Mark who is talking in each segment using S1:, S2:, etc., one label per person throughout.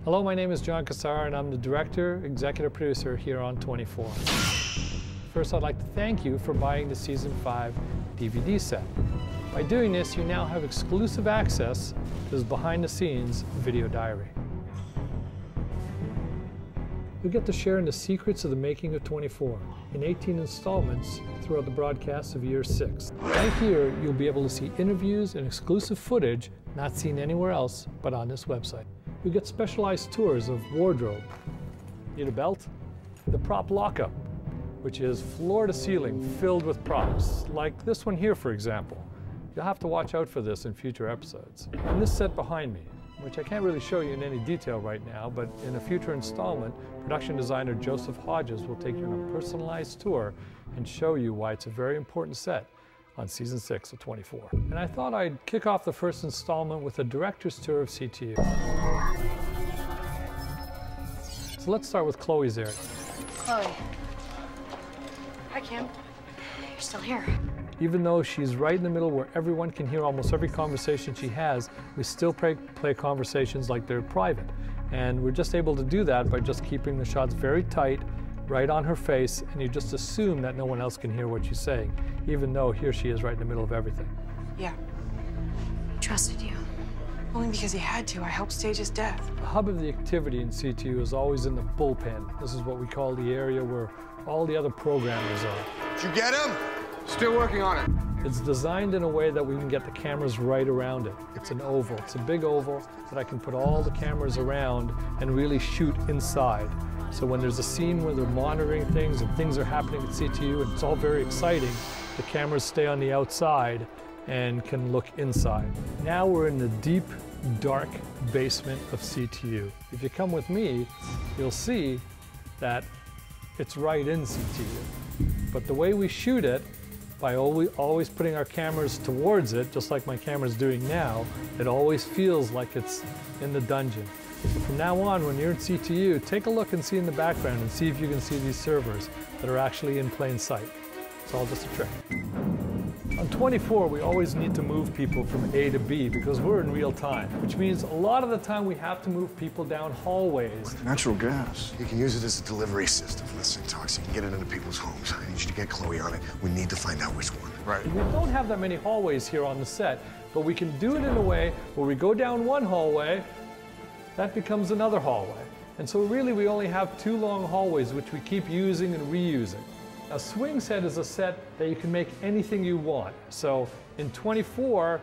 S1: Hello, my name is John Cassar and I'm the director, executive producer here on 24. First, I'd like to thank you for buying the Season 5 DVD set. By doing this, you now have exclusive access to this behind-the-scenes video diary. You'll get to share in the secrets of the making of 24 in 18 installments throughout the broadcast of year 6. Right here, you'll be able to see interviews and exclusive footage not seen anywhere else but on this website. You'll get specialized tours of wardrobe. Need a belt? The prop lockup, which is floor to ceiling filled with props, like this one here, for example. You'll have to watch out for this in future episodes. And this set behind me, which I can't really show you in any detail right now, but in a future installment, production designer Joseph Hodges will take you on a personalized tour and show you why it's a very important set on Season 6 of 24. And I thought I'd kick off the first installment with a director's tour of CTU. So let's start with Chloe's area.
S2: Chloe. Hi, Kim. You're still here.
S1: Even though she's right in the middle where everyone can hear almost every conversation she has, we still play conversations like they're private. And we're just able to do that by just keeping the shots very tight, right on her face, and you just assume that no one else can hear what she's saying, even though here she is right in the middle of everything.
S2: Yeah. Trusted you. Only because he had to. I helped stage his death.
S1: The hub of the activity in CTU is always in the bullpen. This is what we call the area where all the other programmers are.
S3: Did you get him? Still working on it.
S1: It's designed in a way that we can get the cameras right around it. It's an oval. It's a big oval that I can put all the cameras around and really shoot inside. So when there's a scene where they're monitoring things and things are happening at CTU and it's all very exciting, the cameras stay on the outside and can look inside. Now we're in the deep, dark basement of CTU. If you come with me, you'll see that it's right in CTU. But the way we shoot it, by always putting our cameras towards it, just like my camera's doing now, it always feels like it's in the dungeon. So from now on, when you're in CTU, take a look and see in the background and see if you can see these servers that are actually in plain sight. It's all just a trick. On 24, we always need to move people from A to B because we're in real time, which means a lot of the time we have to move people down hallways.
S3: Natural gas. You can use it as a delivery system for the Syntax. You can get it into people's homes. I need you to get Chloe on it. We need to find out which one. Right.
S1: We don't have that many hallways here on the set, but we can do it in a way where we go down one hallway, that becomes another hallway. And so really we only have 2 long hallways which we keep using and reusing. A swing set is a set that you can make anything you want. So in 24,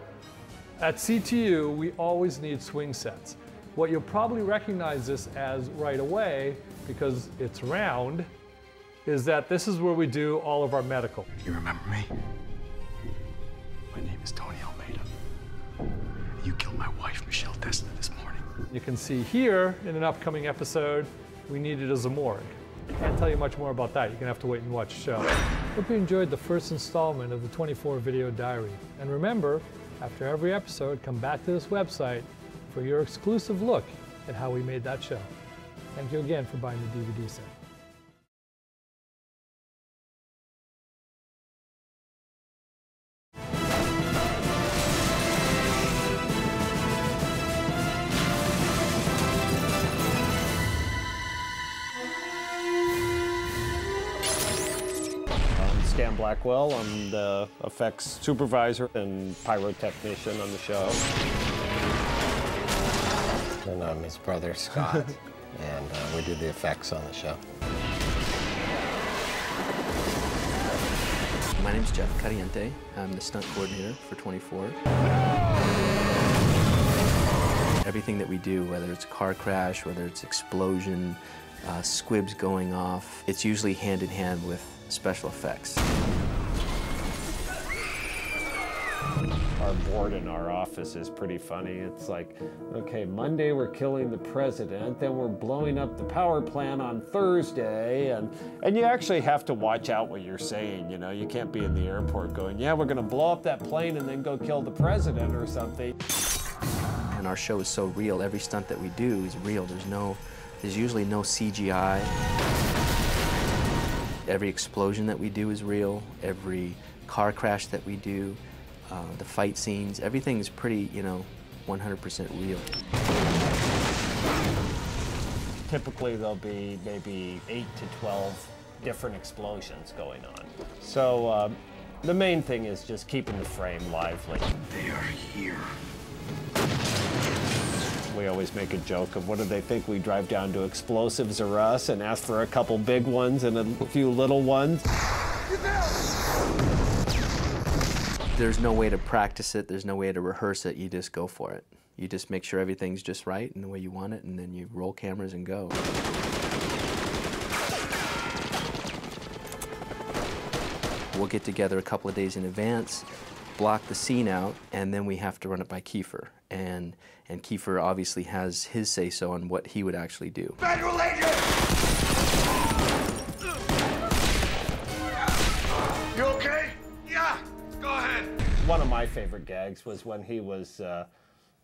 S1: at CTU, we always need swing sets. What you'll probably recognize this as right away, because it's round, is that this is where we do all of our medical.
S3: You remember me? My name is Tony Almeida. You killed my wife, Michelle Desna, this morning.
S1: You can see here in an upcoming episode, we need it as a morgue. I can't tell you much more about that. You're going to have to wait and watch the show. Hope you enjoyed the first installment of the 24 Video Diary. And remember, after every episode, come back to this website for your exclusive look at how we made that show. Thank you again for buying the DVD set.
S4: Dan Blackwell. I'm the effects supervisor and pyrotechnician on the show.
S5: And I'm his brother, Scott, and we do the effects on the show.
S6: My name's Jeff Cariente. I'm the stunt coordinator for 24. Everything that we do, whether it's a car crash, whether it's explosion, squibs going off, it's usually hand in hand with special effects.
S4: Our board in our office is pretty funny. It's like, okay, Monday we're killing the president, then we're blowing up the power plant on Thursday, and you actually have to watch out what you're saying, you know? You can't be in the airport going, yeah, we're gonna blow up that plane and then go kill the president or something.
S6: And our show is so real. Every stunt that we do is real. There's usually no CGI. Every explosion that we do is real. Every car crash that we do, the fight scenes, everything is pretty, 100% real.
S4: typically there'll be maybe 8 to 12 different explosions going on. So the main thing is just keeping the frame lively.
S3: They are here.
S4: We always make a joke of what do they think we drive down to, explosives or us, and ask for a couple big ones and a few little ones.
S6: There's no way to practice it, there's no way to rehearse it, you just go for it. You just make sure everything's just right and the way you want it, and then you roll cameras and go. We'll get together a couple of days in advance, block the scene out, and then we have to run it by Kiefer. And Kiefer obviously has his say-so on what he would actually do.
S3: Federal agent! You okay? Yeah, go ahead.
S4: One of my favorite gags was when he was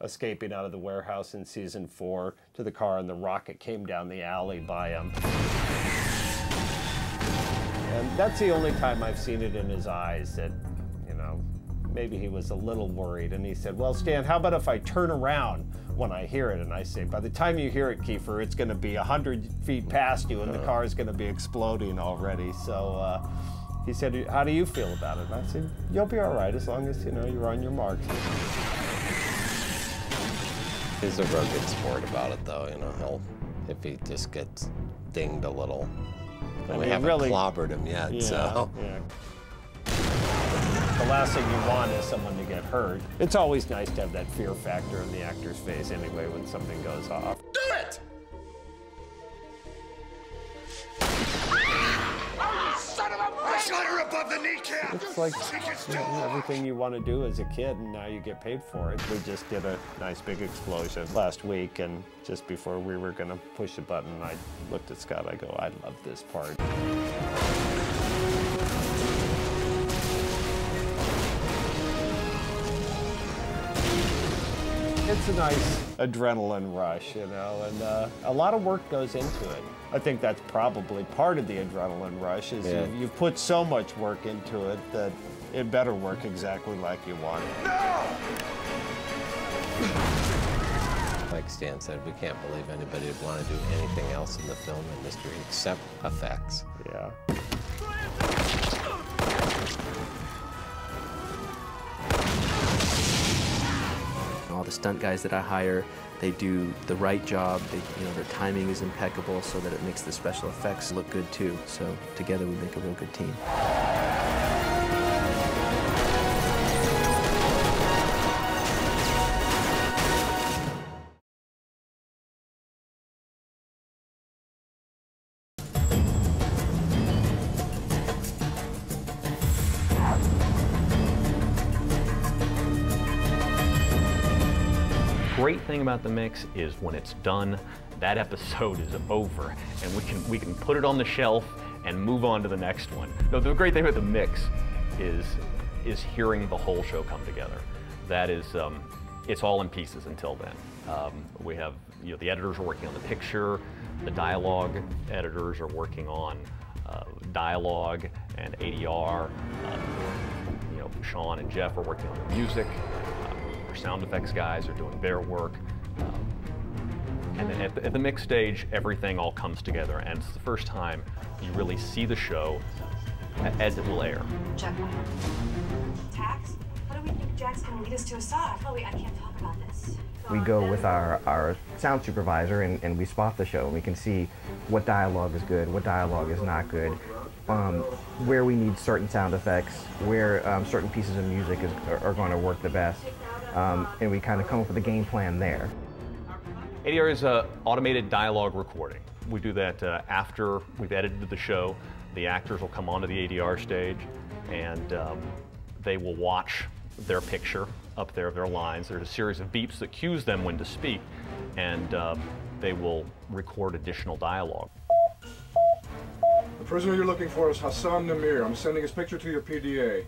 S4: escaping out of the warehouse in season 4 to the car, and the rocket came down the alley by him. And that's the only time I've seen it in his eyes that, you know, maybe he was a little worried. And he said, well, Stan, how about if I turn around when I hear it? And I say, by the time you hear it, Kiefer, it's going to be 100 feet past you and the car is going to be exploding already. So he said, how do you feel about it? And I said, you'll be all right as long as, you know, you're on your mark.
S5: He's a real good sport about it, though. You know, if he just gets dinged a little. And we haven't clobbered him yet,
S4: yeah,
S5: so.
S4: Yeah. The last thing you want is someone to get hurt. It's always nice to have that fear factor in the actor's face anyway when something goes off.
S3: Do it! Son of a bitch! I shot her above the kneecap!
S4: It's like everything you want to do as a kid, and now you get paid for it. We just did a nice big explosion last week, and just before we were going to push the button, I looked at Scott, I go, I love this part. It's a nice adrenaline rush, you know, and a lot of work goes into it. I think that's probably part of the adrenaline rush is you've put so much work into it that it better work exactly like you want it.
S3: No!
S5: Like Stan said, we can't believe anybody would want to do anything else in the film industry except effects.
S4: Yeah.
S6: All the stunt guys that I hire, they do the right job. Their timing is impeccable so that it makes the special effects look good too. So together we make a real good team.
S7: Great thing about the mix is when it's done, that episode is over, and we can put it on the shelf and move on to the next one. No, the great thing about the mix is hearing the whole show come together. That is, it's all in pieces until then. We have, the editors are working on the picture, the dialogue editors are working on dialogue and ADR. Sean and Jeff are working on the music. Sound effects guys are doing their work. And then at the mix stage, everything all comes together, and it's the first time you really see the show as it will air.
S8: Jeff, Tax? What do we think Jack's gonna lead us to a side? Oh, wait, I can't talk about this.
S9: We go with our sound supervisor and we spot the show, and we can see what dialogue is good, what dialogue is not good, where we need certain sound effects, where certain pieces of music are going to work the best. And we kind of come up with a game plan there.
S7: ADR is automated dialogue recording. We do that after we've edited the show. The actors will come onto the ADR stage, and they will watch their picture up there of their lines. There's a series of beeps that cues them when to speak, and they will record additional dialogue.
S10: The prisoner you're looking for is Hassan Namir. I'm sending his picture to your PDA.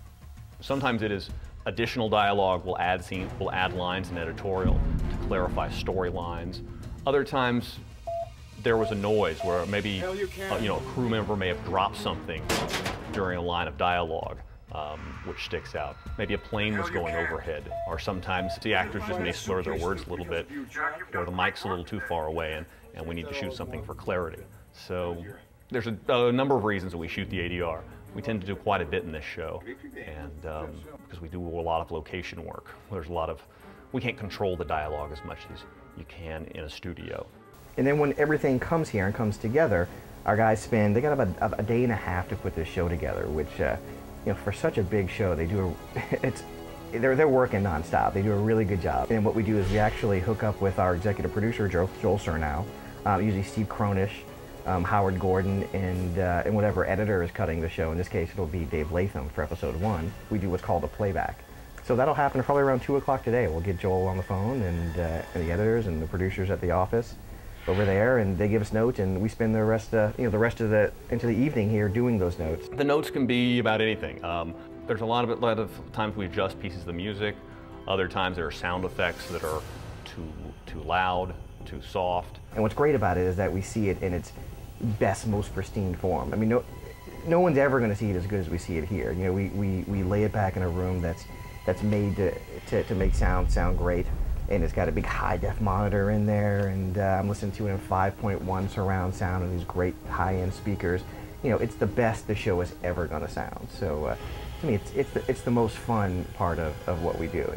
S7: Sometimes it is additional dialogue. We'll add lines in editorial to clarify storylines. Other times, there was a noise where maybe a crew member may have dropped something during a line of dialogue. which sticks out. Maybe a plane was going overhead, or sometimes the actors just may slur their words a little bit, or the mic's a little too far away, and we need to shoot something for clarity. So there's a number of reasons that we shoot the ADR. We tend to do quite a bit in this show, and because we do a lot of location work. There's a lot of, we can't control the dialogue as much as you can in a studio.
S9: And then when everything comes here and comes together, our guys they got about a day and a half to put this show together, which, you know, for such a big show, they're working nonstop. They do a really good job. And what we do is we actually hook up with our executive producer, Joel Surnow, usually Steve Cronish, Howard Gordon, and whatever editor is cutting the show. In this case, it'll be Dave Latham for episode 1. We do what's called a playback. So that'll happen probably around 2 o'clock today. We'll get Joel on the phone and the editors and the producers at the office over there, and they give us notes, and we spend the rest into the evening here doing those notes.
S7: The notes can be about anything. There's a lot of times we adjust pieces of the music. Other times there are sound effects that are too loud, too soft.
S9: And what's great about it is that we see it in its best, most pristine form. I mean, no one's ever going to see it as good as we see it here. You know, we lay it back in a room that's made to make sound great. And it's got a big high-def monitor in there, and I'm listening to it in 5.1 surround sound and these great high-end speakers. You know, it's the best the show is ever going to sound. So, to me, it's the most fun part of what we do.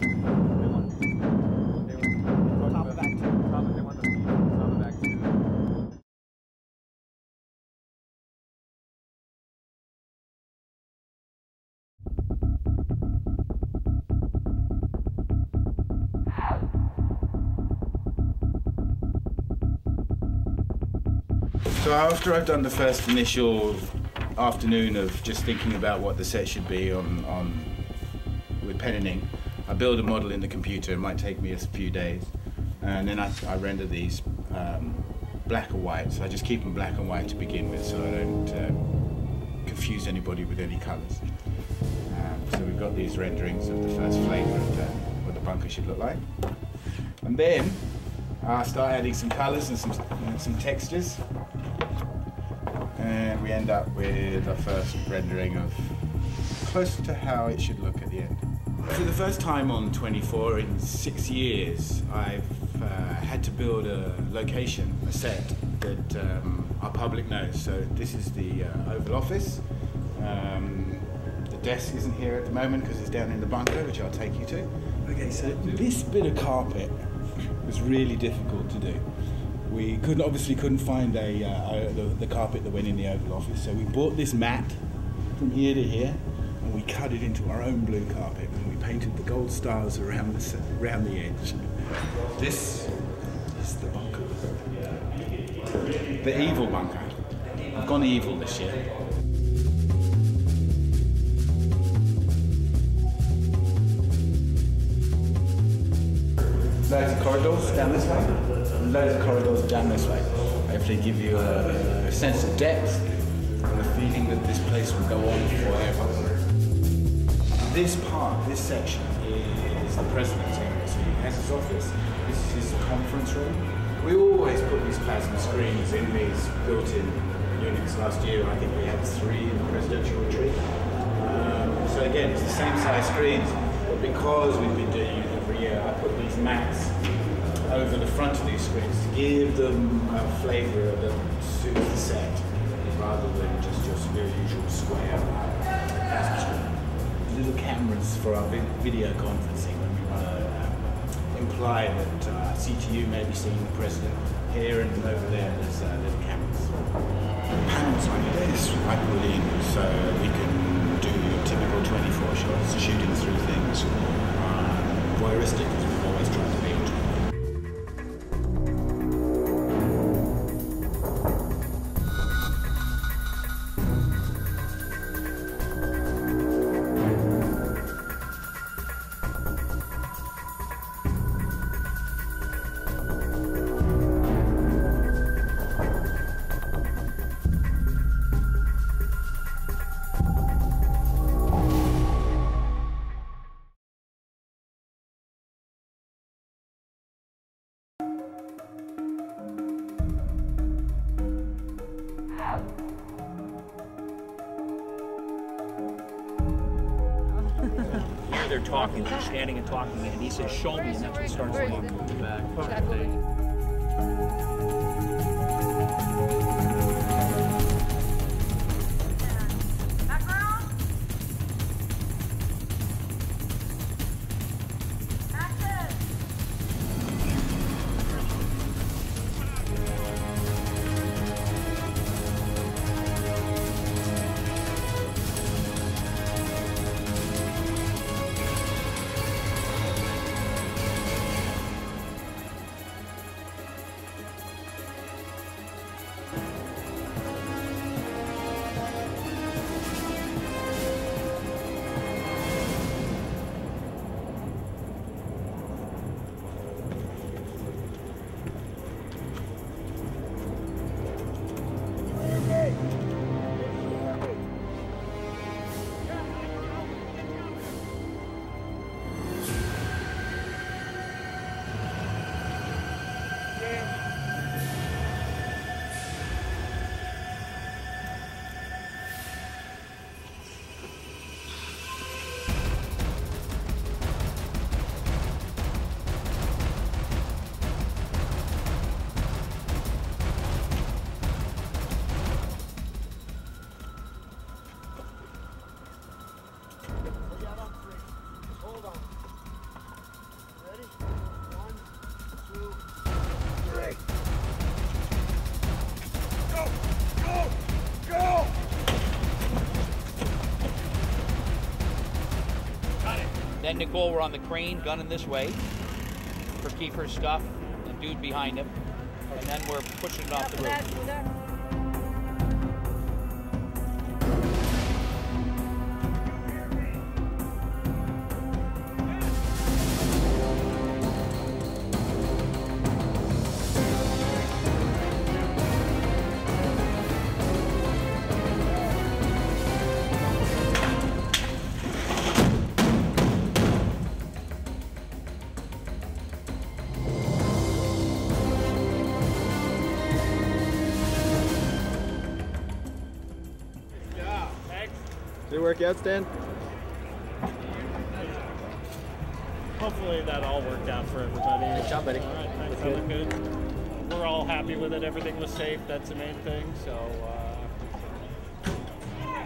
S11: So after I've done the first initial afternoon of just thinking about what the set should be with pen and ink, I build a model in the computer. It might take me a few days, and then I render these black and white. So I just keep them black and white to begin with, so I don't confuse anybody with any colours. So we've got these renderings of the first flavour of what the bunker should look like, and then I start adding some colours and some textures. And we end up with a first rendering of close to how it should look at the end. For the first time on 24 in 6 years, I've had to build a location, a set that our public knows. So this is the Oval Office. The desk isn't here at the moment because it's down in the bunker, which I'll take you to. Okay, so this bit of carpet was really difficult to do. We obviously couldn't find the carpet that went in the Oval Office, so we bought this mat from here to here, and we cut it into our own blue carpet, and we painted the gold stars around the edge. This is the bunker, the evil bunker. I've gone evil this year. Loads of corridors down this way. Loads of corridors down this way. Hopefully give you a sense of depth and a feeling that this place will go on forever. This part, this section, is the president's area. So he has his office. This is his conference room. We always put these plasma screens in these built-in units. Last year, I think we had 3 in the presidential retreat. So again, it's the same size screens, but because we've been doing it every year, I put these mats over the front of these screens to give them a flavour that suits the set, rather than just your usual square plasma screen. Little cameras for our video conferencing when we want to imply that CTU may be seeing the president here, and over there there's little cameras. Panels like this I put in so we can do typical 24 shots, shooting through things, voyeuristic as we've always tried to be.
S12: they're talking, they're standing and talking, and he says, show me, and that's what starts laying back. Then Nicole, we're on the crane, gunning this way for Kiefer's stuff, and dude behind him. And then we're pushing it off the roof.
S13: Did it work out, Stan?
S14: Hopefully that all worked out for everybody.
S13: Good job, buddy.
S14: All right, thanks. That looked good. We're all happy with it. Everything was safe. That's the main thing. So,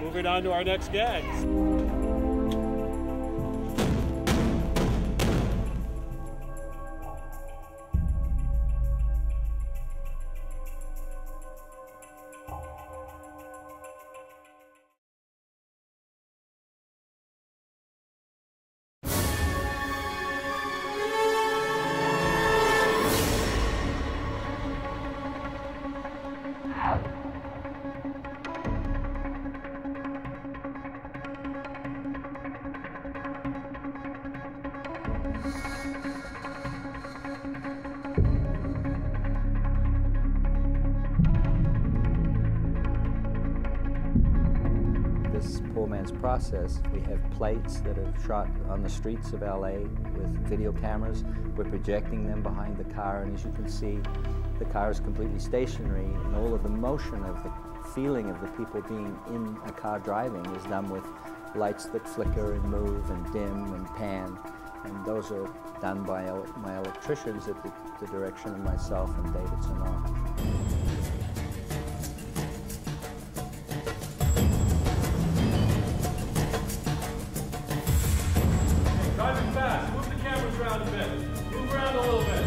S14: moving on to our next gags.
S15: Poor man's process. We have plates that are shot on the streets of LA with video cameras. We're projecting them behind the car, and as you can see, the car is completely stationary, and all of the motion of the feeling of the people being in a car driving is done with lights that flicker and move and dim and pan, and those are done by my electricians at the direction of myself and David Sonora.
S1: Driving fast. Move the cameras around a bit. Move around a little bit.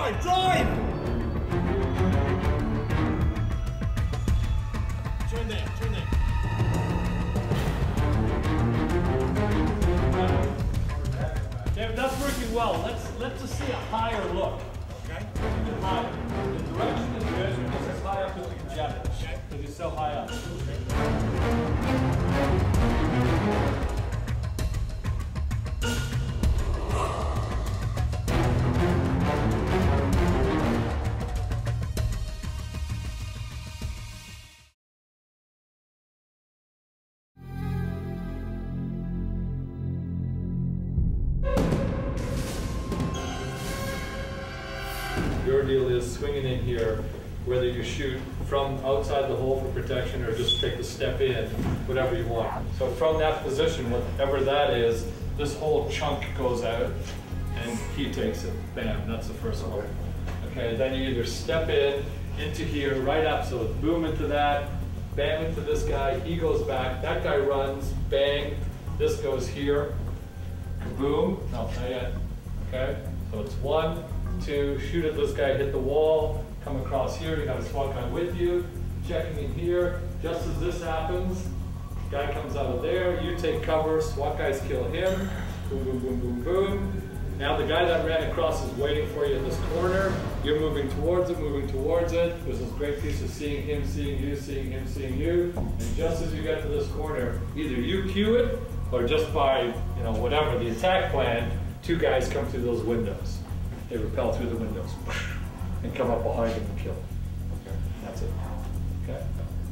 S13: Drive! Drive! Turn there, turn there.
S1: David, that's working well. Let's just see a higher look. Okay? Higher. The direction is good. Just as high up as we can jump it. Okay? Because he's so high up. Your deal is swinging in here, whether you shoot from outside the hole for protection or just take the step in, whatever you want. So from that position, whatever that is, this whole chunk goes out and he takes it. Bam, that's the first one. Okay, then you either step in, into here, right up, so boom into that, bam into this guy, he goes back, that guy runs, bang, this goes here, boom, no, not yet, okay? So it's 1, 2, shoot at this guy, hit the wall, come across here, you got a SWAT guy with you, checking in here. Just as this happens, guy comes out of there, you take cover, SWAT guys kill him, boom, boom, boom, boom, boom. Now the guy that ran across is waiting for you in this corner, you're moving towards it, There's this great piece of seeing him, seeing you, seeing him, seeing you, and just as you get to this corner, either you cue it, or just by, whatever the attack plan, 2 guys come through those windows. They rappel through the windows and come up behind him and kill him. Okay. That's it. Okay?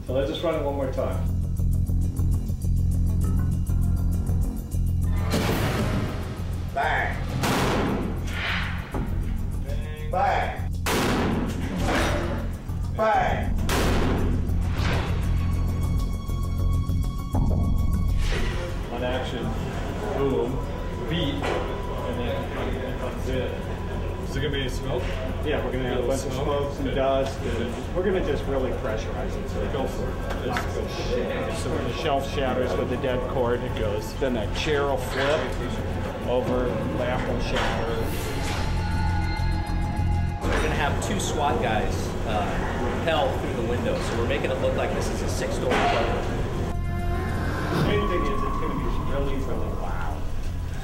S1: So let's just run it one more time.
S13: Bang! Bang! Bang!
S1: On action, boom, beat, and then it comes in. Is there going to be any smoke?
S16: Yeah, we're going to have a bunch of smokes and dust, and we're going to just really pressurize it. So
S1: go for it.
S16: So when the shelf shatters with the dead cord, it goes. Then that chair will flip over, lamp will shatter.
S17: We're going to have 2 SWAT guys rappel through the window, so we're making it look like this is a 6-story building.
S16: The main thing is it's going to be really, really loud.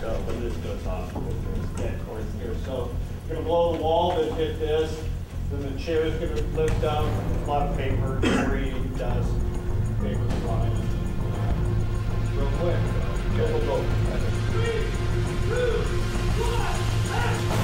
S16: So when this goes off, there's dead cords here. So we're going to blow the wall that hit this, then the chair is going to lift up, a lot of paper, debris, dust, paper flying.
S1: Real quick. Go, go, go.
S13: 3, 2, 1, action!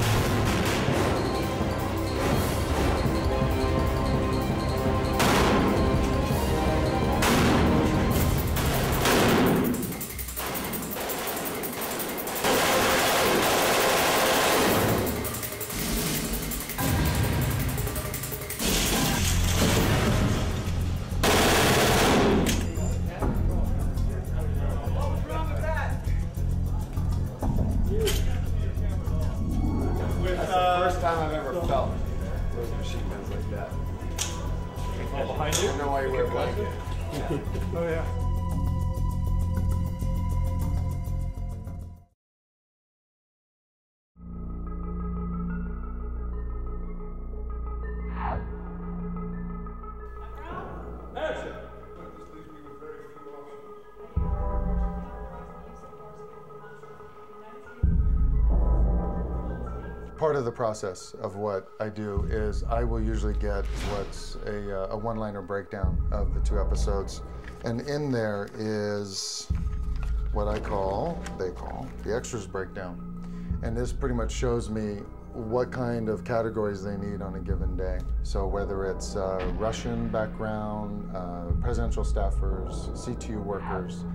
S10: Time I've ever felt those machine guns like that.
S1: Behind you?
S10: I know why you wear a blanket.
S1: Oh yeah.
S10: Action!
S18: Part of the process of what I do is I will usually get what's a one-liner breakdown of the 2 episodes, and in there is what they call the extras breakdown, and this pretty much shows me what kind of categories they need on a given day. So whether it's Russian background, presidential staffers, CTU workers,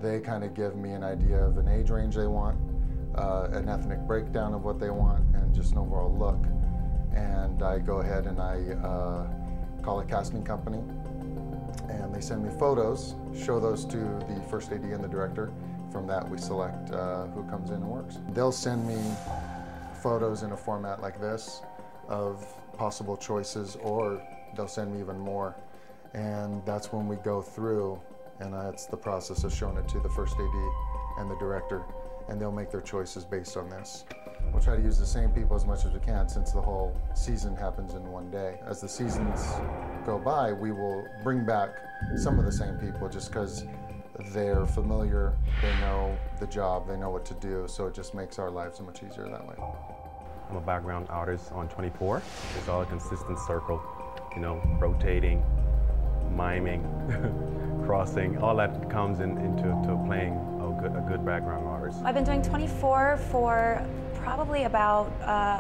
S18: they kind of give me an idea of an age range they want, an ethnic breakdown of what they want, and just an overall look. And I go ahead and I call a casting company, and they send me photos, show those to the first AD and the director. From that we select who comes in and works. They'll send me photos in a format like this of possible choices, or they'll send me even more. And that's when we go through, and that's the process of showing it to the first AD and the director. and they'll make their choices based on this. We'll try to use the same people as much as we can since the whole season happens in one day. As the seasons go by, we will bring back some of the same people just because they're familiar, they know the job, they know what to do, so it just makes our lives much easier that way.
S19: I'm a background artist on 24. It's all a consistent circle, you know, rotating, miming, crossing, all that comes into playing a good background artist.
S20: I've been doing 24 for probably about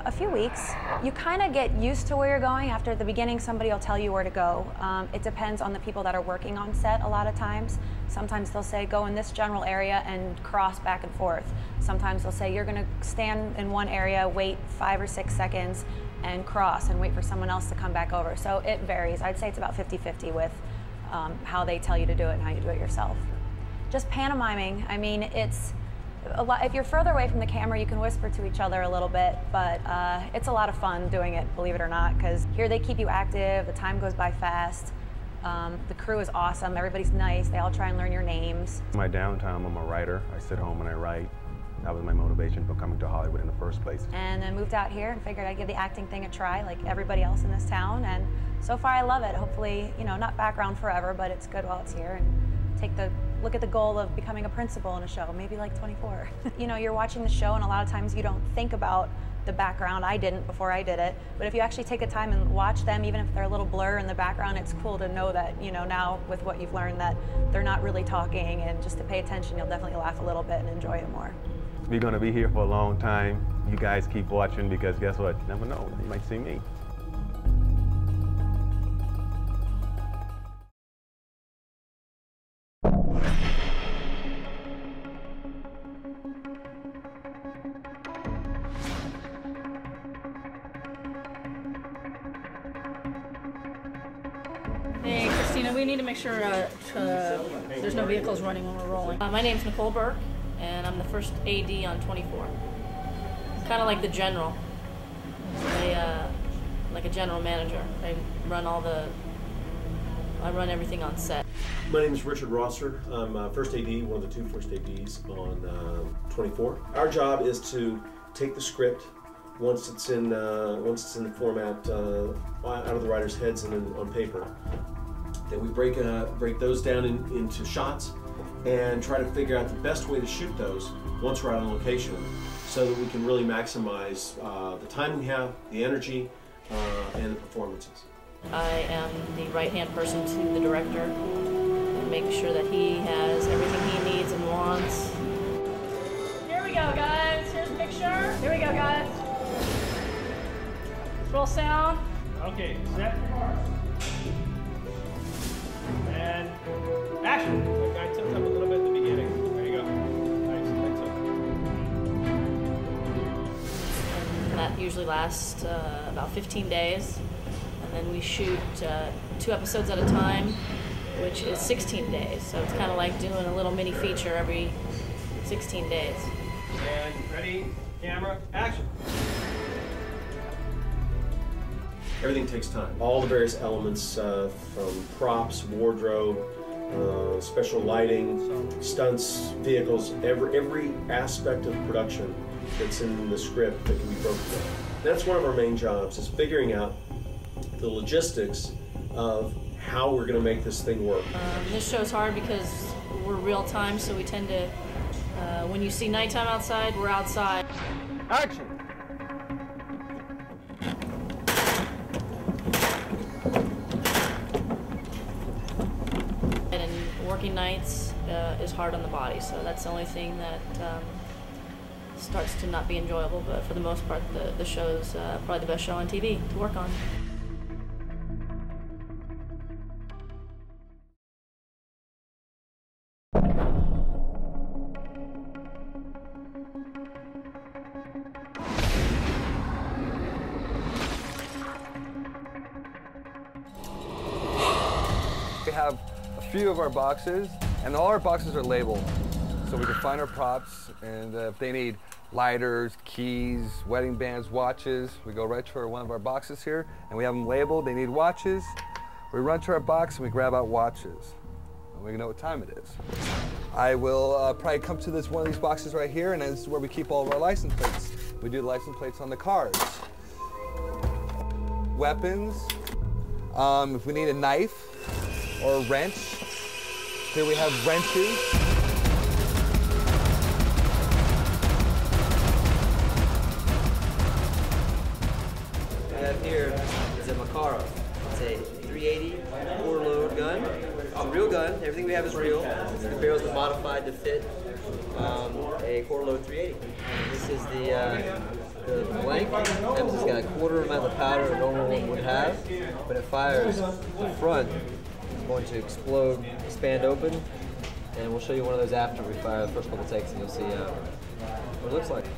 S20: a few weeks. You kind of get used to where you're going. After the beginning, somebody will tell you where to go. It depends on the people that are working on set a lot of times. Sometimes they'll say, go in this general area and cross back and forth. Sometimes they'll say, you're gonna stand in one area, wait 5 or 6 seconds, and cross and wait for someone else to come back over. So it varies. I'd say it's about 50-50 with how they tell you to do it and how you do it yourself. Just pantomiming, I mean, it's a lot. If you're further away from the camera, you can whisper to each other a little bit, but it's a lot of fun doing it, believe it or not, because here they keep you active, the time goes by fast, the crew is awesome, everybody's nice, they all try and learn your names.
S19: My downtime, I'm a writer. I sit home and I write. That was my motivation for coming to Hollywood in the first place.
S20: And then moved out here and figured I'd give the acting thing a try like everybody else in this town, and so far I love it. Hopefully, you know, not background forever, but it's good while it's here, and look at the goal of becoming a principal in a show, maybe like 24. You know, you're watching the show and a lot of times you don't think about the background. I didn't before I did it, but if you actually take the time and watch them, even if they're a little blur in the background, it's cool to know that, you know, now with what you've learned that they're not really talking, and just to pay attention, you'll definitely laugh a little bit and enjoy it more.
S19: We're gonna be here for a long time. You guys keep watching because guess what? You never know, you might see me.
S21: Hey, Christina, we need to make sure there's no vehicles running when we're rolling. My name's Nicole Burke, and I'm the first AD on 24. Kind of like the general, like a general manager. I run everything on set.
S22: My name is Richard Rosser. I'm first AD, one of the 2 first ADs on 24. Our job is to take the script once it's in the format out of the writers' heads and on paper. Then we break those down into shots and try to figure out the best way to shoot those once we're out on location, so that we can really maximize the time we have, the energy, and the performances.
S21: I am the right-hand person to the director and make sure that he has everything he needs and wants. Here we go, guys. Here's a picture. Here we go, guys. Roll sound.
S14: Okay, set. And action. The guy tilts up a little bit at the beginning. There you go. Nice.
S21: And that usually lasts about 15 days. And then we shoot 2 episodes at a time, which is 16 days. So it's kind of like doing a little mini feature every 16 days.
S14: And ready, camera, action.
S22: Everything takes time. All the various elements from props, wardrobe, special lighting, stunts, vehicles, every aspect of production that's in the script that can be broken down. That's one of our main jobs, is figuring out the logistics of how we're going to make this thing work.
S21: This show's hard because we're real time, so we tend to, when you see nighttime outside, we're outside.
S14: Action!
S21: Working nights is hard on the body, so that's the only thing that starts to not be enjoyable, but for the most part the show's probably the best show on TV to work on.
S23: We have a few of our boxes, and all our boxes are labeled, so we can find our props, and if they need lighters, keys, wedding bands, watches, we go right to one of our boxes here, and we have them labeled. They need watches. We run to our box and we grab out watches. we know what time it is. I will probably come to this one of these boxes right here, and this is where we keep all of our license plates. We do license plates on the cars. Weapons. If we need a knife or a wrench, here we have wrenches.
S2: What we have here is a Makarov. It's a 380 quarter load gun. It's a real gun. Everything we have is real. The barrel's been modified to fit a quarter load 380. This is the blank. It's got a quarter amount of powder a normal one would have. When it fires, the front is going to explode, expand open, and we'll show you one of those after we fire the first couple takes, and you'll see what it looks like. Here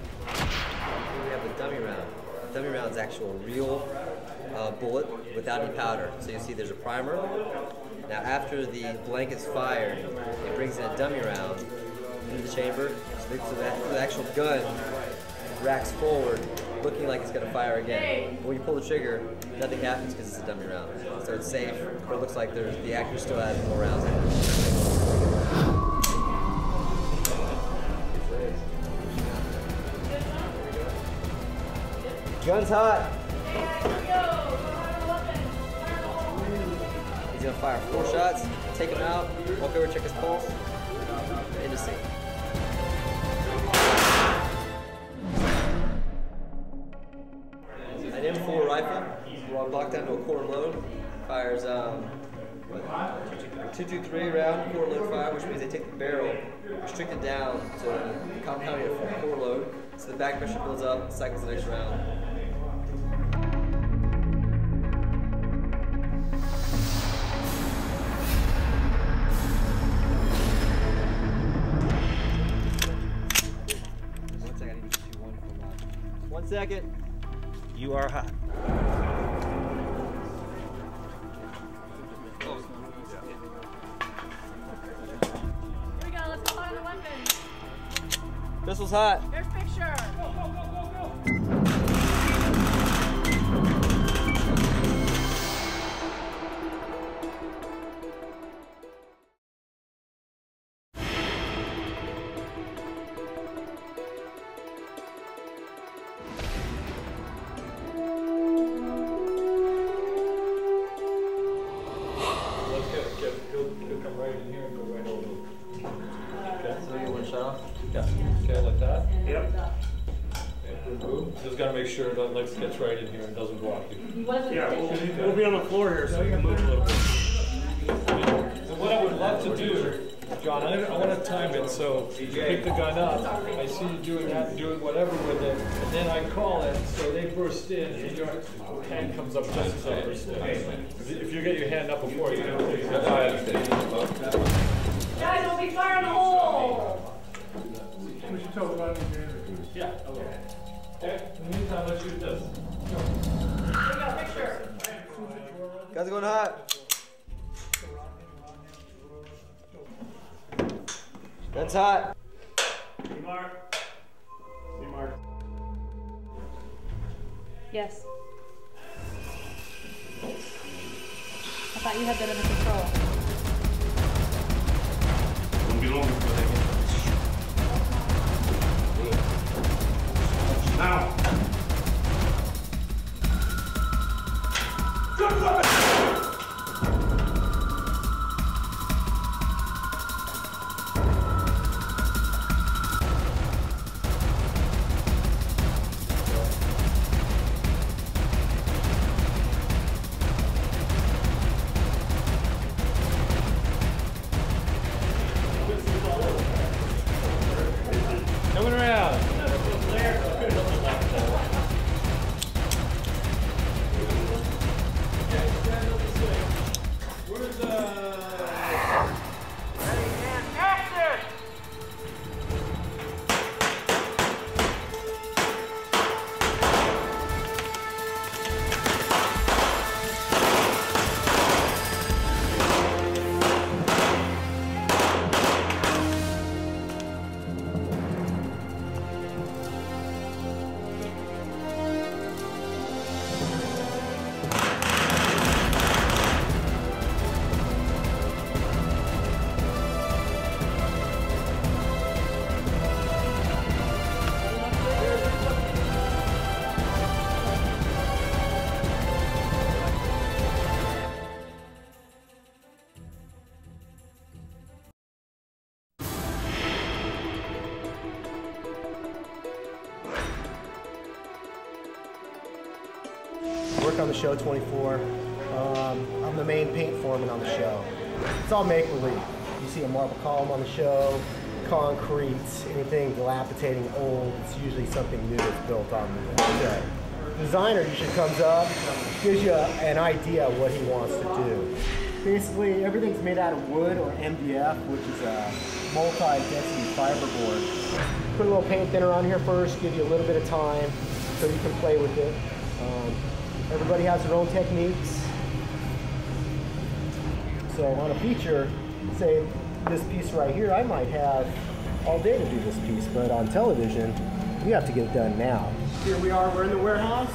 S2: we have the dummy round. The dummy round is actual real bullet without any powder. So you see there's a primer. Now after the blank is fired, it brings in a dummy round into the chamber. So the actual gun racks forward, looking like it's going to fire again. But when you pull the trigger, nothing happens because it's a dummy round. So it's safe, but it looks like the actor still has more rounds in it. Gun's hot. He's going to fire 4 shots, take him out, walk over, check his pulse, end of scene. An M4 rifle, blocked down to a quarter load, fires 223 round quarter load fire, which means they take the barrel, restrict it down to compounding a quarter load, so the back pressure builds up, cycles the next round. One second.
S3: You are hot.
S5: Here we go, let's go find the weapon.
S2: Pistol's hot.
S5: Here's picture. Go, go, go, go, go.
S1: Just got to make sure that Lex gets right in here and doesn't block you.
S16: Yeah, we'll be on the floor here, so we can move a little bit.
S1: So what I would love to do, John, I want to time it so you pick the gun up, I see you doing that, doing whatever with it, and then I call it, so they burst in, and your hand comes up just as I burst in. If you get your hand up before you know, please.
S5: Guys, don't be firing a hole!
S1: We should talk about it. Yeah, okay. Okay, in the meantime, let's shoot this.
S5: Here we go, picture.
S2: Guys are going hot. That's hot.
S16: See Mark. See Mark.
S20: Yes. I thought you had that under control.
S16: Won't be long before they get now. Good weapon!
S4: work on the show 24. I'm the main paint foreman on the show. It's all make-believe. You see a marble column on the show, concrete, anything dilapidating old, it's usually something new that's built on the set. Designer usually comes up, gives you an idea of what he wants to do. Basically, everything's made out of wood or MDF, which is a multi-density fiberboard. Put a little paint thinner on here first, give you a little bit of time so you can play with it. Everybody has their own techniques. So on a feature, say this piece right here, I might have all day to do this piece, but on television, you have to get it done now. Here we are, we're in the warehouse,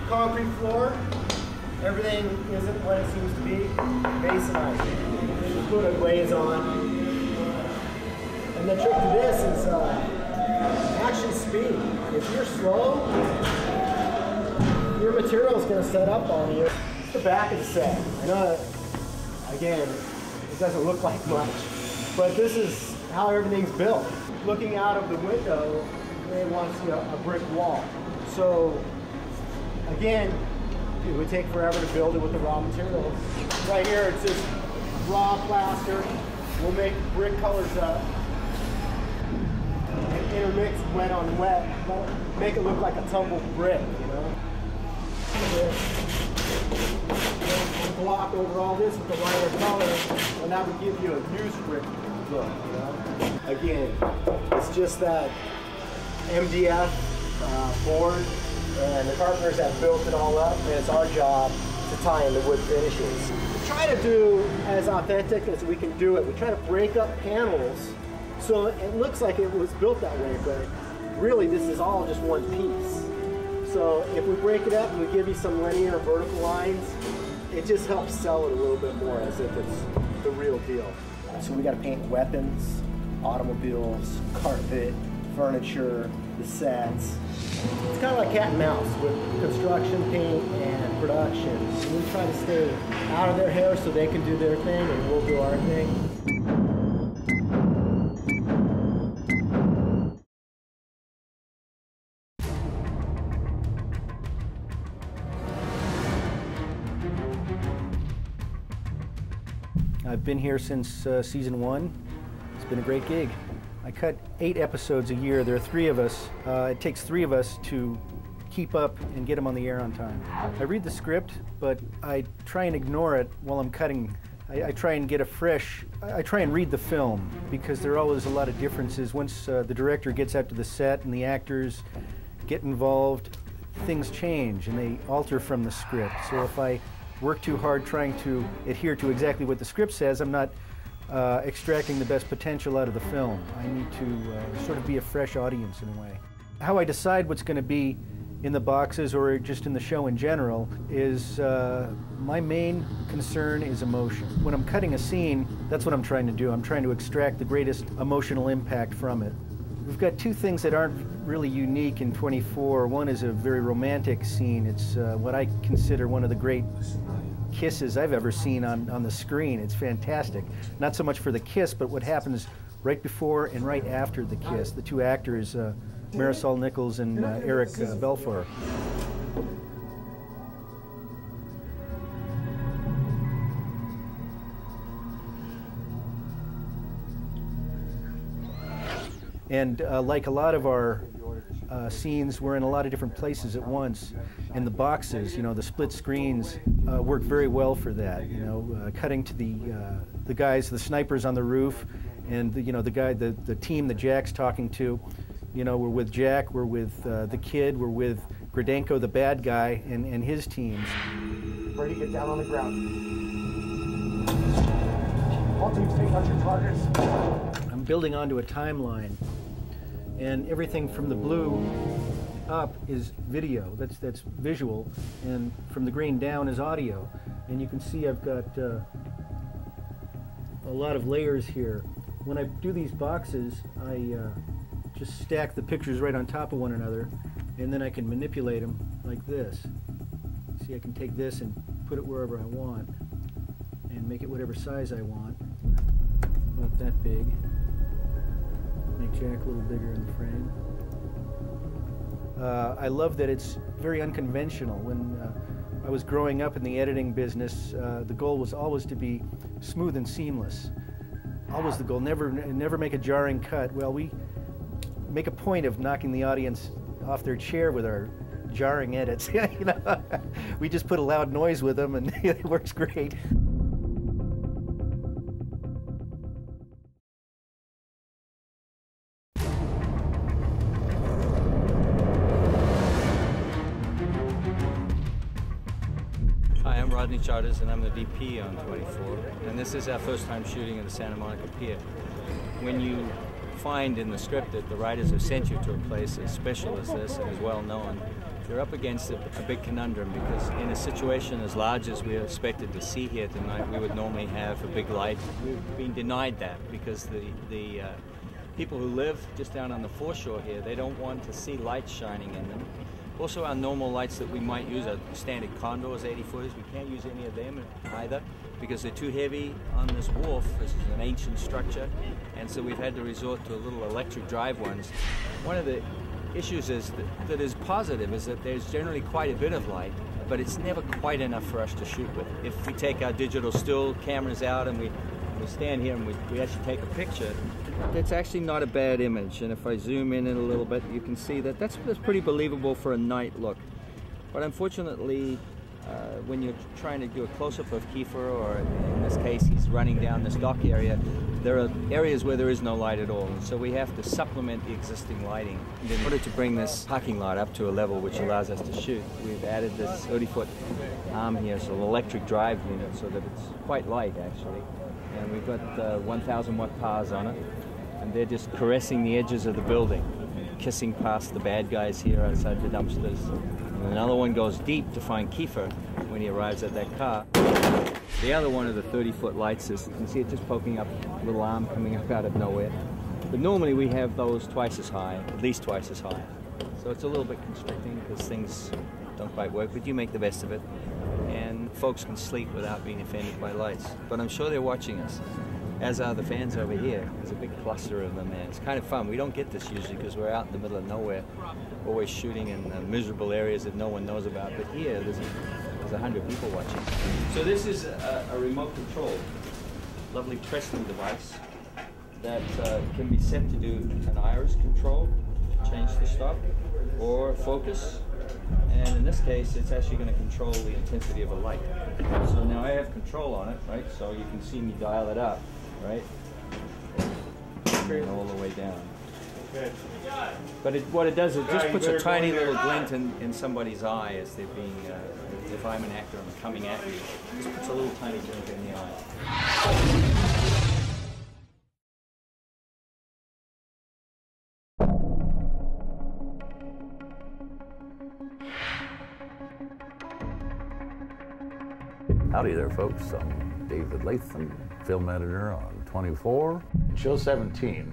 S4: concrete floor. Everything isn't what it seems to be. Masonizing. Just put a glaze on. And the trick to this is actually speed. If you're slow, your material is going to set up on you. It's the back of the set. I know, again, it doesn't look like much, but this is how everything's built. Looking out of the window, they want to see a brick wall. So, again, it would take forever to build it with the raw materials. Right here, it's just raw plaster. We'll make brick colors up and intermix wet on wet. Make it look like a tumbled brick, you know? We'll block over all this with a lighter color, and that would give you a newsprint look, you know? Again, it's just that MDF board, and the carpenters have built it all up, and it's our job to tie in the wood finishes. We try to do as authentic as we can do it. We try to break up panels so it looks like it was built that way, but really this is all just one piece. So if we break it up and we give you some linear or vertical lines, it just helps sell it a little bit more as if it's the real deal. So we got to paint weapons, automobiles, carpet, furniture, the sets. It's kind of like cat and mouse with construction, paint, and production. And we try to stay out of their hair so they can do their thing and we'll do our thing.
S6: I've been here since season 1. It's been a great gig. I cut 8 episodes a year. There are 3 of us. It takes 3 of us to keep up and get them on the air on time. I read the script, but I try and ignore it while I'm cutting. I try and get I try and read the film because there are always a lot of differences. Once the director gets out to the set and the actors get involved, things change and they alter from the script. So if I work too hard trying to adhere to exactly what the script says, I'm not extracting the best potential out of the film. I need to sort of be a fresh audience in a way. How I decide what's going to be in the boxes or just in the show in general is my main concern is emotion. When I'm cutting a scene, that's what I'm trying to do. I'm trying to extract the greatest emotional impact from it. We've got 2 things that aren't really unique in 24. One is a very romantic scene. It's what I consider one of the great kisses I've ever seen on the screen. It's fantastic. Not so much for the kiss, but what happens right before and right after the kiss. The 2 actors, Marisol Nichols and Eric Balfour. And like a lot of our scenes, we're in a lot of different places at once. And the boxes, you know, the split screens work very well for that. You know, cutting to the guys, the snipers on the roof, and the team that Jack's talking to. You know, we're with Jack, we're with the kid, we're with Gradenko, the bad guy, and his teams.
S4: Ready to get down on the ground. All teams take out your targets.
S6: I'm building onto a timeline, and everything from the blue up is video, that's visual, and from the green down is audio. And you can see I've got a lot of layers here. When I do these boxes, I just stack the pictures right on top of one another, and then I can manipulate them like this. See, I can take this and put it wherever I want, and make it whatever size I want. About that big. Make Jack a little bigger in the frame. I love that it's very unconventional. When I was growing up in the editing business, the goal was always to be smooth and seamless. Always the goal, never make a jarring cut. Well, we make a point of knocking the audience off their chair with our jarring edits. You know, we just put a loud noise with them and it works great.
S15: Hi, I'm Rodney Charters and I'm the VP on 24, and this is our first time shooting at the Santa Monica Pier. When you find in the script that the writers have sent you to a place as special as this and as well known, you're up against a big conundrum, because in a situation as large as we are expected to see here tonight, we would normally have a big light. We've been denied that because the people who live just down on the foreshore here, they don't want to see lights shining in them. Also, our normal lights that we might use are standard condors, 80-footers. We can't use any of them either because they're too heavy on this wharf. This is an ancient structure, and so we've had to resort to a little electric drive ones. One of the issues is that is positive is that there's generally quite a bit of light, but it's never quite enough for us to shoot with. If we take our digital still cameras out and we stand here and we actually take a picture, that's actually not a bad image. And if I zoom in a little bit, you can see that that's pretty believable for a night look. But unfortunately, when you're trying to do a close-up of Kiefer, or in this case, he's running down this dock area, there are areas where there is no light at all. And so we have to supplement the existing lighting. In order to bring this parking lot up to a level which allows us to shoot, we've added this 30-foot arm here, so an electric drive unit, so that it's quite light, actually. And we've got 1,000 watt powers on it, and they're just caressing the edges of the building, kissing past the bad guys here outside the dumpsters. And another one goes deep to find Kiefer when he arrives at that car. The other one of the 30-foot lights is, you can see it just poking up, a little arm coming up out of nowhere. But normally we have those twice as high, at least twice as high. So it's a little bit constricting because things don't quite work, but you make the best of it. And folks can sleep without being offended by lights. But I'm sure they're watching us, as are the fans over here. There's a big cluster of them, and it's kind of fun. We don't get this usually because we're out in the middle of nowhere, always shooting in miserable areas that no one knows about. But here, there's 100 people watching. So this is a remote control, lovely pressing device that can be set to do an iris control, change the stop, or focus. And in this case, it's actually going to control the intensity of a light. So now I have control on it, right? So you can see me dial it up, right? And all the way down.
S16: Okay.
S15: But what it does, it just puts a tiny little glint in somebody's eye as they're being, if I'm an actor and coming at you, it just puts a little tiny glint in the eye.
S7: Howdy there, folks. I'm David Latham, film editor on 24. In show 17,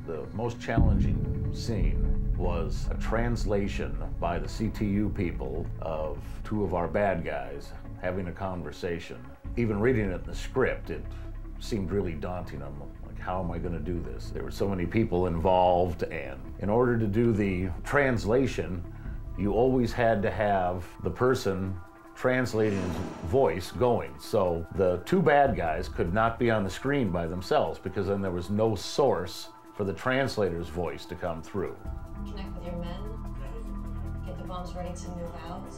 S7: the most challenging scene was a translation by the CTU people of two of our bad guys having a conversation. Even reading it in the script, it seemed really daunting. I'm like, how am I going to do this? There were so many people involved, and in order to do the translation, you always had to have the person translating his voice going. So the two bad guys could not be on the screen by themselves, because then there was no source for the translator's voice to come through.
S8: Connect with your men, get the bombs ready to move out,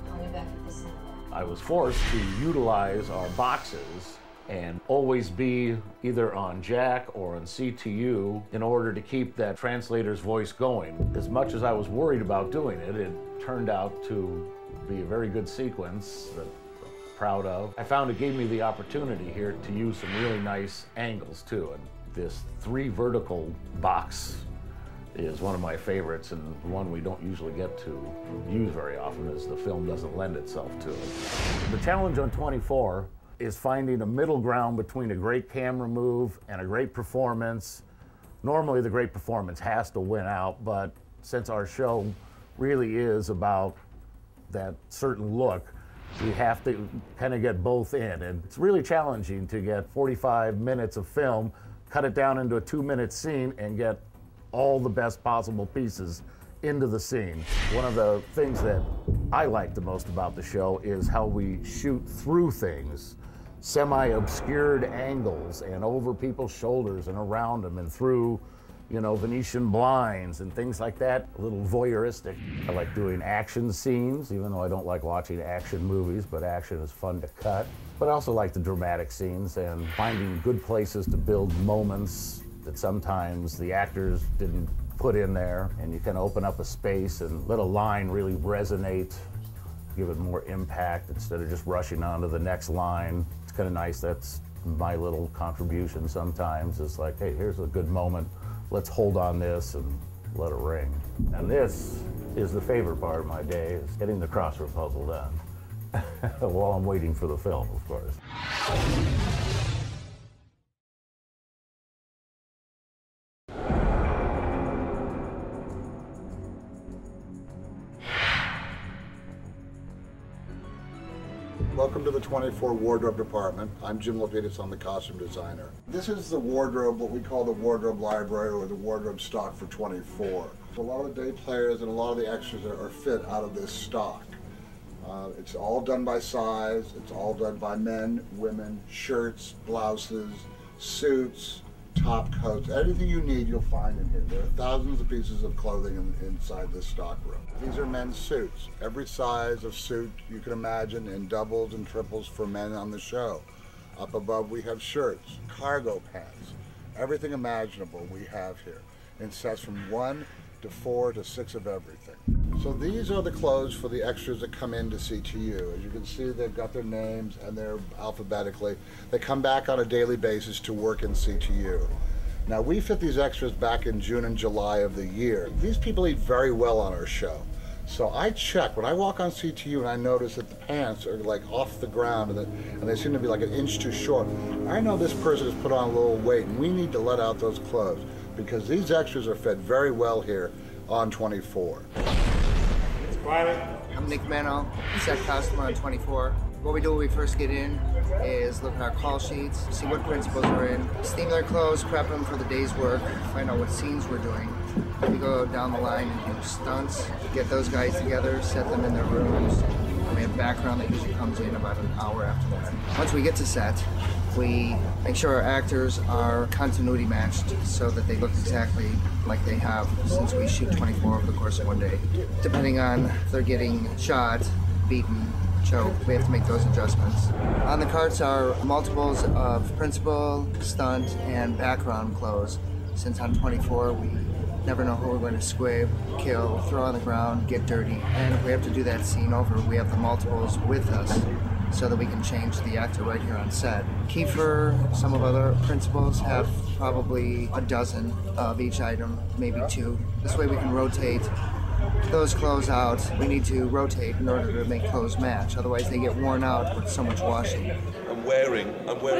S8: call me back at the center.
S7: I was forced to utilize our boxes and always be either on jack or on CTU in order to keep that translator's voice going. As much as I was worried about doing it, it turned out to be a very good sequence that I'm proud of. I found it gave me the opportunity here to use some really nice angles too, and this 3 vertical box is one of my favorites, and one we don't usually get to use very often as the film doesn't lend itself to it. The challenge on 24 is finding a middle ground between a great camera move and a great performance. Normally the great performance has to win out, but since our show really is about that certain look, we have to kind of get both in. And it's really challenging to get 45 minutes of film, cut it down into a 2-minute scene, and get all the best possible pieces into the scene. One of the things that I like the most about the show is how we shoot through things, semi-obscured angles and over people's shoulders and around them and through, you know, Venetian blinds and things like that, a little voyeuristic. I like doing action scenes, even though I don't like watching action movies, but action is fun to cut. But I also like the dramatic scenes and finding good places to build moments that sometimes the actors didn't put in there, and you can open up a space and let a line really resonate, give it more impact instead of just rushing on to the next line. It's kind of nice. That's my little contribution sometimes. It's like, hey, here's a good moment. Let's hold on this and let it ring. And this is the favorite part of my day, is getting the crossword puzzle done. While I'm waiting for the film, of course.
S9: Welcome to the 24 Wardrobe Department. I'm Jim Lapidus, I'm the costume designer. This is the wardrobe, what we call the wardrobe library or the wardrobe stock for 24. A lot of the day players and a lot of the extras are fit out of this stock. It's all done by size, it's all done by men, women, shirts, blouses, suits, top coats. Anything you need you'll find in here. There are thousands of pieces of clothing inside this stock room. These are men's suits. Every size of suit you can imagine in doubles and triples for men on the show. Up above we have shirts, cargo pants, everything imaginable we have here. In sets from 1 to 4 to 6 of everything. So these are the clothes for the extras that come in to CTU. As you can see, they've got their names and they're alphabetically. They come back on a daily basis to work in CTU. Now we fit these extras back in June and July of the year. These people eat very well on our show. So I check, when I walk on CTU and I notice that the pants are like off the ground and they seem to be like an inch too short, I know this person has put on a little weight and we need to let out those clothes because these extras are fed very well here on 24.
S11: I'm Nick Meno, set costumer on 24. What we do when we first get in is look at our call sheets, see what principals are in, steam their clothes, prep them for the day's work, find out what scenes we're doing. We go down the line and do stunts, get those guys together, set them in their rooms. We have background that usually comes in about an hour after that. Once we get to set, we make sure our actors are continuity matched so that they look exactly like they have since we shoot 24 over the course of one day. Depending on if they're getting shot, beaten, choked, we have to make those adjustments. On the carts are multiples of principal, stunt, and background clothes. Since on 24 we never know who we're going to squib, kill, throw on the ground, get dirty. And if we have to do that scene over, we have the multiples with us so that we can change the actor right here on set. Kiefer, some of other principals have probably a dozen of each item, maybe 2. This way we can rotate those clothes out. We need to rotate in order to make clothes match, otherwise they get worn out with so much washing.
S13: I'm wearing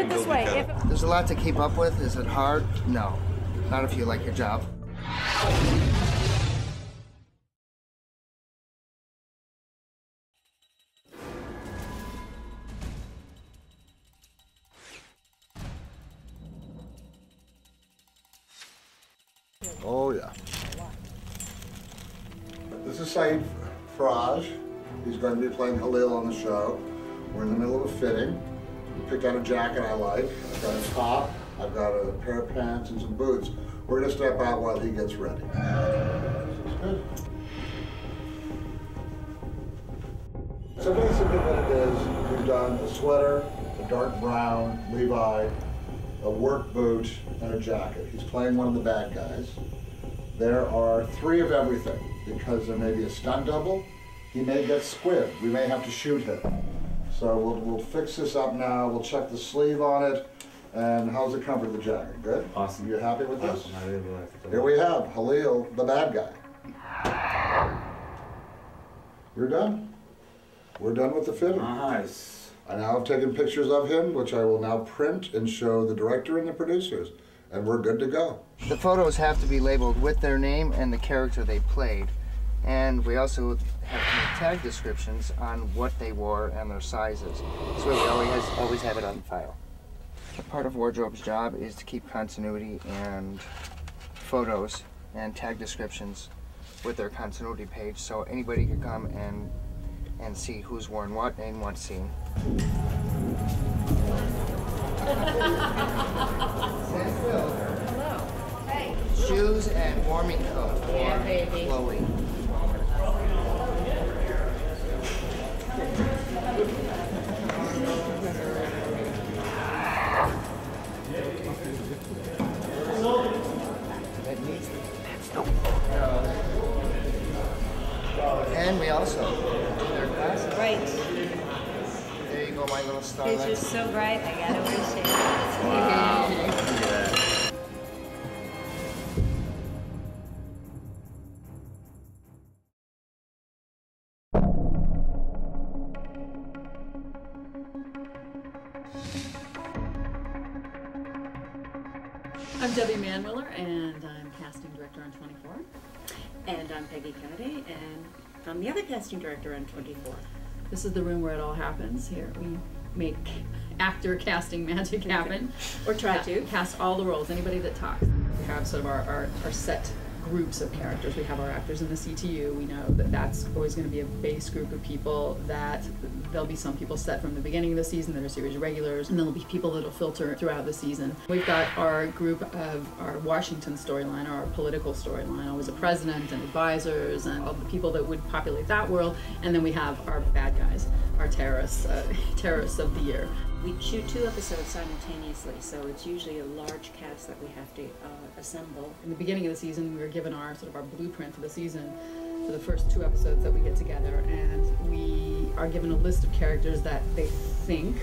S11: this way, there's a lot to keep up with. Is it hard? No. Not if you like your job.
S9: Oh yeah. This is Saeed Faraj. He's going to be playing Halil on the show. We're in the middle of a fitting. I picked out a jacket I like. I've got a top, I've got a pair of pants and some boots. We're going to step out while he gets ready. Good. So basically what it is, we've done a sweater, a dark brown Levi, a work boot, and a jacket. He's playing one of the bad guys. There are 3 of everything, because there may be a stunt double, he may get squibbed, we may have to shoot him. So we'll fix this up now, we'll check the sleeve on it, and how's the comfort of the jacket? Good? Awesome. You happy with this? Awesome. Here we have Halil, the bad guy. You're done? We're done with the fitting. Nice. I now have taken pictures of him, which I will now print and show the director and the producers, and we're good to go.
S11: The photos have to be labeled with their name and the character they played. And we also have to make tag descriptions on what they wore and their sizes. So we always have it on file. A part of wardrobe's job is to keep continuity and photos and tag descriptions with their continuity page, so anybody can come and and see who's worn what in what scene.
S8: Hello. Hey.
S11: Shoes and warming coat for
S8: Yeah, baby.
S11: Chloe. And we also do their glasses.
S8: Right.
S11: There you go, my little
S8: It's
S11: starlet.
S8: just so bright, I gotta wear shades.
S11: Wow. Look at that.
S10: I'm Debbie Manmiller, and I'm casting director on 24.
S12: And I'm Peggy Kennedy, and I'm the other casting director on 24.
S10: This is the room where it all happens. Here we make actor casting magic happen.
S12: Or try to.
S10: Cast all the roles, anybody that talks. We have sort of our set groups of characters. We have our actors in the CTU. We know that that's always going to be a base group of people, that there'll be some people set from the beginning of the season that are series regulars, and there'll be people that'll filter throughout the season. We've got our group of our Washington storyline, our political storyline, always a president and advisors and all the people that would populate that world, and then we have our bad guys, our terrorists, terrorists of the year.
S12: We shoot 2 episodes simultaneously, so it's usually a large cast that we have to assemble.
S10: In the beginning of the season, we were given our sort of our blueprint for the season for the first 2 episodes that we get together, and we are given a list of characters that they think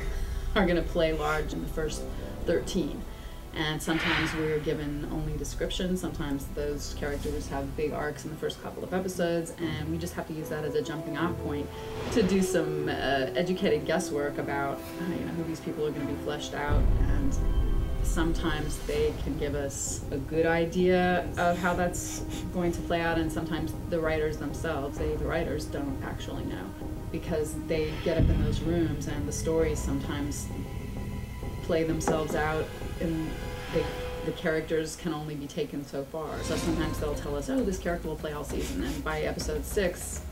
S10: are going to play large in the first 13. And sometimes we're given only descriptions, sometimes those characters have big arcs in the first couple of episodes, and we just have to use that as a jumping off point to do some educated guesswork about who these people are going to be fleshed out. And sometimes they can give us a good idea of how that's going to play out, and sometimes the writers themselves, the writers don't actually know, because they get up in those rooms and the stories sometimes play themselves out, and the characters can only be taken so far. So sometimes they'll tell us, oh, this character will play all season, and by episode 6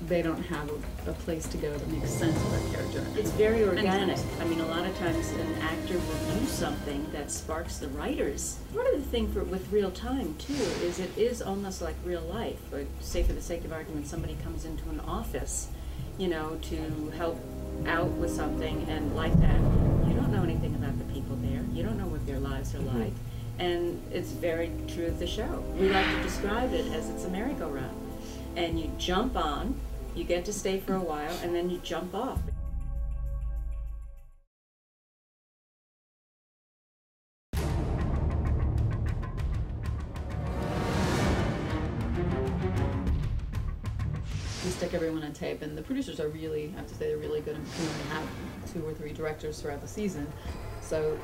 S10: they don't have a place to go that makes sense of that character.
S12: It's very organic. I mean, a lot of times an actor will use something that sparks the writers. Part of the thing with real time, too, is it is almost like real life. Like, say, for the sake of argument, somebody comes into an office, to help out with something, and like that, you don't know anything about the people there. You don't know what their lives are like. And it's very true of the show. We like to describe it as it's a merry-go-round. And you jump on, you get to stay for a while, and then you jump off.
S10: We stick everyone on tape, and the producers are really, I have to say, they're really good. We only have 2 or 3 directors throughout the season, so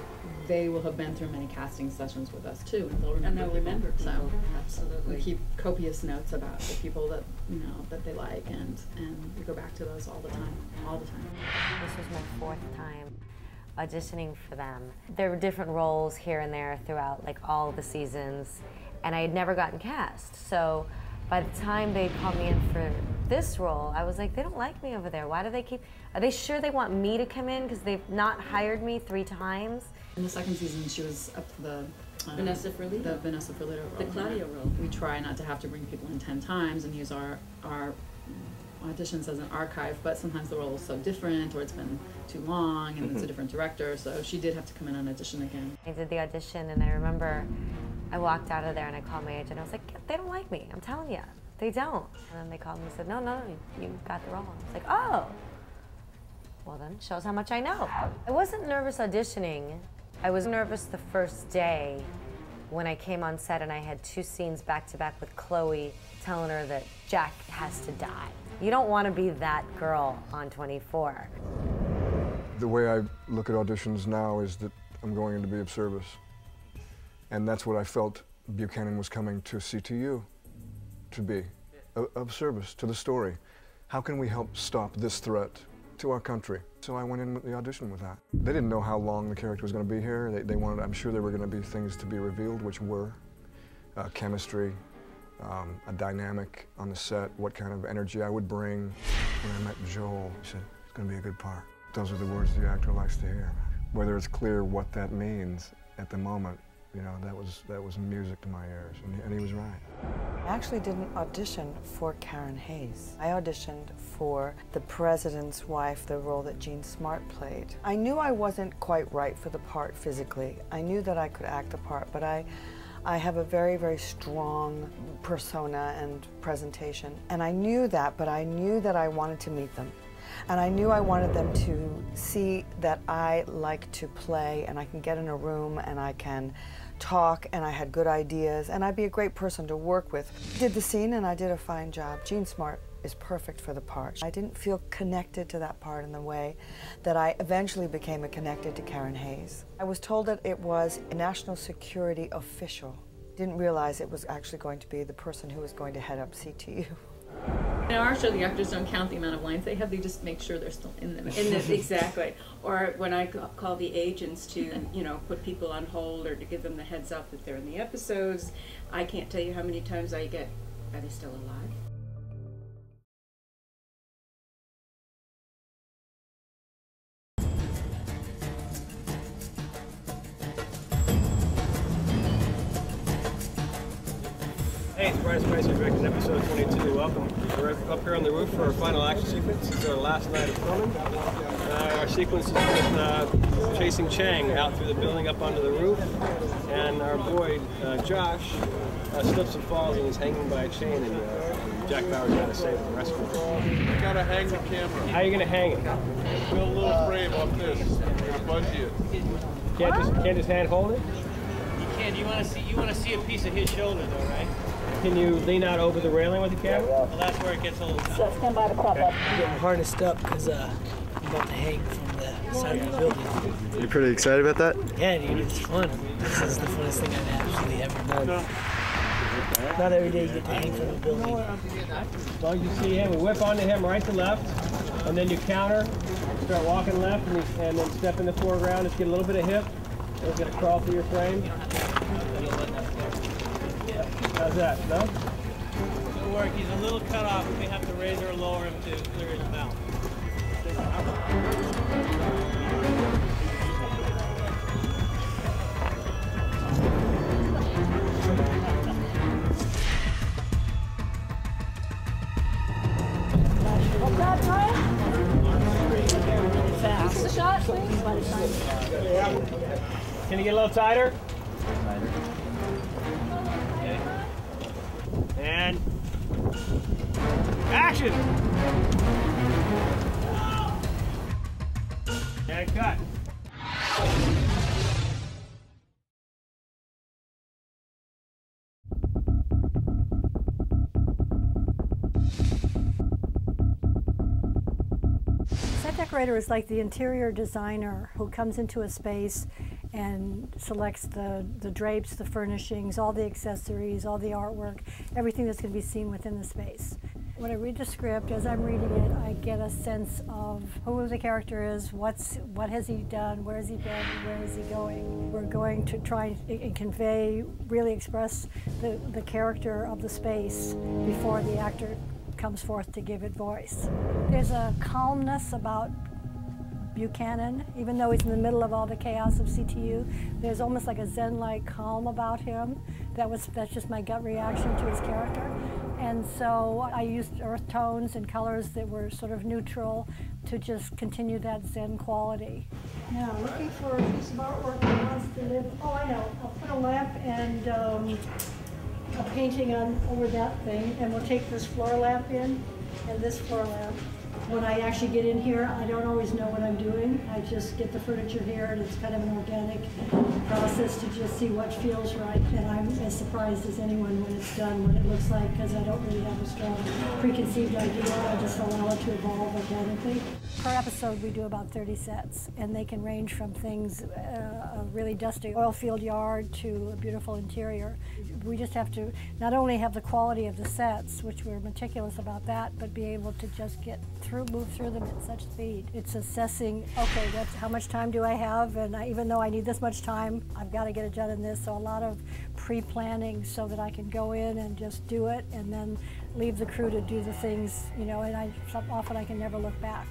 S10: they will have been through many casting sessions with us too, and they'll remember people. So
S12: absolutely,
S10: we keep copious notes about the people that that they like, and we go back to those all the time.
S17: This was my 4th time auditioning for them. There were different roles here and there throughout all the seasons, and I had never gotten cast. So by the time they called me in for this role, I was like, they don't like me over there. Why do they keep, are they sure they want me to come in because they've not hired me 3 times?
S10: In the 2nd season, she was up to the
S12: Vanessa Ferlito.
S10: The Vanessa Ferlito role.
S12: The Claudia role.
S10: We try not to have to bring people in 10 times and use our auditions as an archive, but sometimes the role is so different, or it's been too long, and it's a different director, so she did have to come in and audition again.
S17: I did the audition, and I remember I walked out of there and I called my agent. I was like, they don't like me, I'm telling you, they don't. And then they called me and said, no, you got the role. I was like, oh, well then, shows how much I know. I wasn't nervous auditioning. I was nervous the first day when I came on set and I had 2 scenes back to back with Chloe telling her that Jack has to die. You don't want to be that girl on 24.
S24: The way I look at auditions now is that I'm going in to be of service. And that's what I felt Buchanan was coming to CTU to be, of service to the story. How can we help stop this threat to our country? So I went in with the audition with that. They didn't know how long the character was going to be here. They wanted, I'm sure there were going to be things to be revealed, which were chemistry, a dynamic on the set, what kind of energy I would bring. When I met Joel, he said, it's going to be a good part. Those are the words the actor likes to hear. Whether it's clear what that means at the moment, you know, that was music to my ears, and he was right.
S14: I actually didn't audition for Karen Hayes. I auditioned for the president's wife, the role that Jean Smart played. I knew I wasn't quite right for the part physically. I knew that I could act the part, but I have a very, very strong persona and presentation. And I knew that, but I knew that I wanted to meet them. And I knew I wanted them to see that I like to play and I can get in a room and I can talk and I had good ideas and I'd be a great person to work with. I did the scene and I did a fine job. Jean Smart is perfect for the part. I didn't feel connected to that part in the way that I eventually became connected to Karen Hayes. I was told that it was a national security official. Didn't realize it was actually going to be the person who was going to head up CTU.
S10: In our show, the actors don't count the amount of lines they have, they just make sure they're still in them.
S12: Exactly. Or when I call the agents to, you know, put people on hold or to give them the heads up that they're in the episodes, I can't tell you how many times I get, are they still alive?
S16: Hey, it's Brian Spicer, directing episode 22. Welcome. We're up here on the roof for our final action sequence. It's our last night of filming. Our sequence is with chasing Chang out through the building up onto the roof. And our boy, Josh, slips and falls and is hanging by a chain, and Jack Bauer's got to save him, rescue him.
S18: I gotta hang the camera.
S16: How are you going to hang it?
S18: Build a little frame up this. I'm gonna bungee it.
S16: Can't just hand hold it?
S3: You can. You want to see a piece of his shoulder, though, right?
S16: Can you lean out over the railing with the camera?
S3: Well, that's where it gets a little tough.
S19: So stand by the prop up. I'm getting harnessed up because I'm about to hang from the side of the building.
S22: You pretty excited about that?
S19: Yeah, dude, it's fun. This is the funnest thing I've actually ever done. Not every day you get to hang from a building.
S16: As long as you see him, we whip onto him right to left, and then you counter, start walking left, and then step in the foreground. Just get a little bit of hip. Then he's going to crawl through your frame. How's that? No?
S3: It'll work. He's a little cut off. We may have to raise or lower him to clear his mouth.
S19: Fast. Shot, please.
S16: Can you get a little tighter? And action! And cut.
S25: Set decorator is like the interior designer who comes into a space and selects the drapes, the furnishings, all the accessories, all the artwork, everything that's going to be seen within the space. When I read the script, as I'm reading it, I get a sense of who the character is, what has he done, where has he been, where is he going. We're going to try and convey, really express the character of the space before the actor comes forth to give it voice. There's a calmness about Buchanan, even though he's in the middle of all the chaos of CTU. There's almost like a Zen-like calm about him. That's just my gut reaction to his character. And so I used earth tones and colors that were sort of neutral to just continue that Zen quality. Now, looking for a piece of artwork that wants to live. Oh, I know. I'll put a lamp and a painting on over that thing, and we'll take this floor lamp in and this floor lamp. When I actually get in here, I don't always know what I'm doing. I just get the furniture here, and it's kind of an organic process to just see what feels right. And I'm as surprised as anyone when it's done, what it looks like, because I don't really have a strong preconceived idea. I just allow it to evolve organically. Per episode, we do about 30 sets, and they can range from things, a really dusty oil field yard to a beautiful interior. We just have to not only have the quality of the sets, which we're meticulous about that, but be able to just get move through them at such speed. It's assessing, okay, how much time do I have? And even though I need this much time, I've got to get it done in this. So a lot of pre-planning so that I can go in and just do it and then leave the crew to do the things, you know, and often I can never look back.